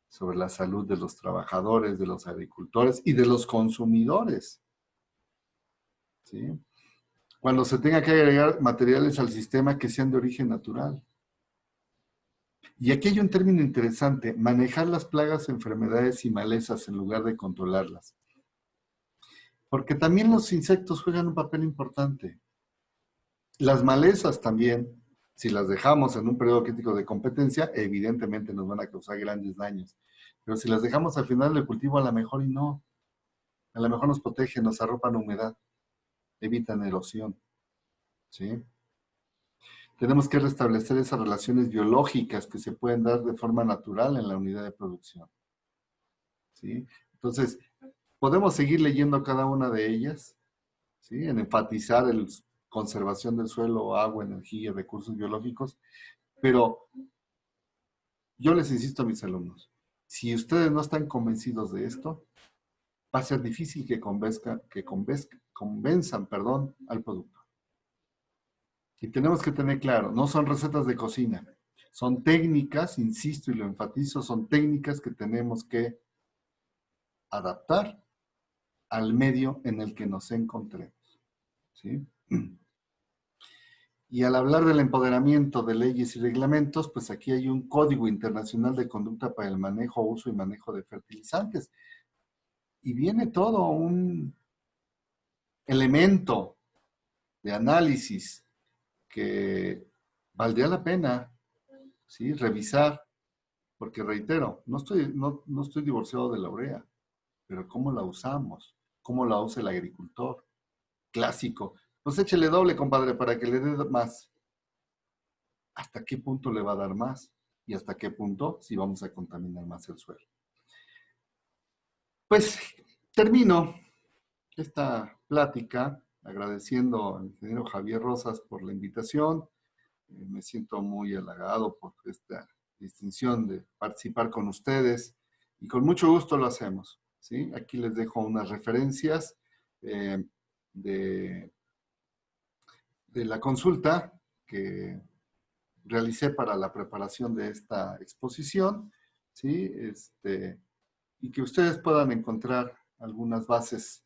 Speaker 2: sobre la salud de los trabajadores, de los agricultores y de los consumidores, ¿sí? Cuando se tenga que agregar materiales al sistema que sean de origen natural. Y aquí hay un término interesante, manejar las plagas, enfermedades y malezas en lugar de controlarlas. Porque también los insectos juegan un papel importante. Las malezas también, si las dejamos en un periodo crítico de competencia, evidentemente nos van a causar grandes daños. Pero si las dejamos al final del cultivo, a lo mejor y no. A lo mejor nos protegen, nos arropan humedad, evitan erosión, ¿sí? Tenemos que restablecer esas relaciones biológicas que se pueden dar de forma natural en la unidad de producción, ¿sí? Entonces, podemos seguir leyendo cada una de ellas, ¿sí? En enfatizar la conservación del suelo, agua, energía, recursos biológicos, pero yo les insisto a mis alumnos, si ustedes no están convencidos de esto, va a ser difícil que convenzan, perdón, al producto. Y tenemos que tener claro, no son recetas de cocina, son técnicas, insisto y lo enfatizo, son técnicas que tenemos que adaptar al medio en el que nos encontremos, ¿sí? Y al hablar del empoderamiento de leyes y reglamentos, pues aquí hay un Código Internacional de Conducta para el Manejo, Uso y Manejo de Fertilizantes. Y viene todo un elemento de análisis que valdría la pena, ¿sí? Revisar, porque reitero, no estoy divorciado de la urea, pero ¿cómo la usamos? ¿Cómo la usa el agricultor? Clásico. Pues échele doble, compadre, para que le dé más. ¿Hasta qué punto le va a dar más? ¿Y hasta qué punto si vamos a contaminar más el suelo? Pues termino esta plática agradeciendo al ingeniero Javier Rosas por la invitación. Me siento muy halagado por esta distinción de participar con ustedes y con mucho gusto lo hacemos, ¿sí? Aquí les dejo unas referencias de la consulta que realicé para la preparación de esta exposición, ¿sí? Y que ustedes puedan encontrar algunas bases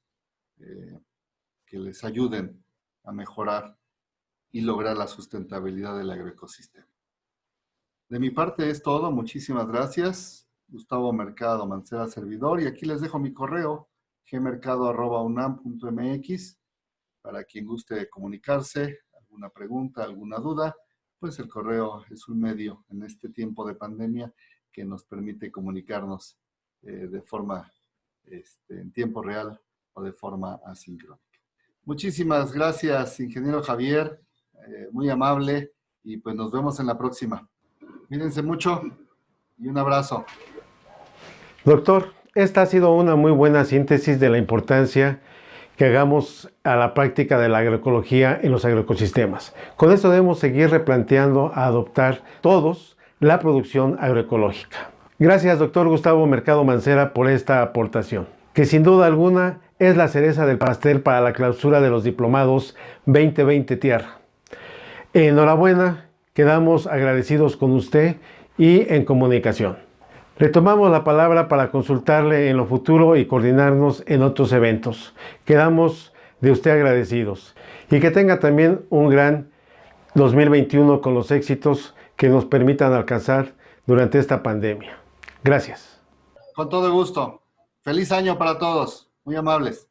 Speaker 2: que les ayuden a mejorar y lograr la sustentabilidad del agroecosistema. De mi parte es todo, muchísimas gracias Gustavo Mercado Mancera, servidor, y aquí les dejo mi correo, gmercado@unam.mx, para quien guste comunicarse, alguna pregunta, alguna duda, pues el correo es un medio en este tiempo de pandemia que nos permite comunicarnos de forma en tiempo real o de forma asincrónica. Muchísimas gracias, ingeniero Javier, muy amable, y pues nos vemos en la próxima. Cuídense mucho y un abrazo.
Speaker 1: Doctor, esta ha sido una muy buena síntesis de la importancia que hagamos a la práctica de la agroecología en los agroecosistemas. Con esto debemos seguir replanteando a adoptar todos la producción agroecológica. Gracias, doctor Gustavo Mercado Mancera, por esta aportación, que sin duda alguna es la cereza del pastel para la clausura de los diplomados 2020 Tierra. Enhorabuena, quedamos agradecidos con usted y en comunicación. Retomamos la palabra para consultarle en lo futuro y coordinarnos en otros eventos. Quedamos de usted agradecidos. Y que tenga también un gran 2021 con los éxitos que nos permitan alcanzar durante esta pandemia. Gracias.
Speaker 2: Con todo gusto. Feliz año para todos. Muy amables.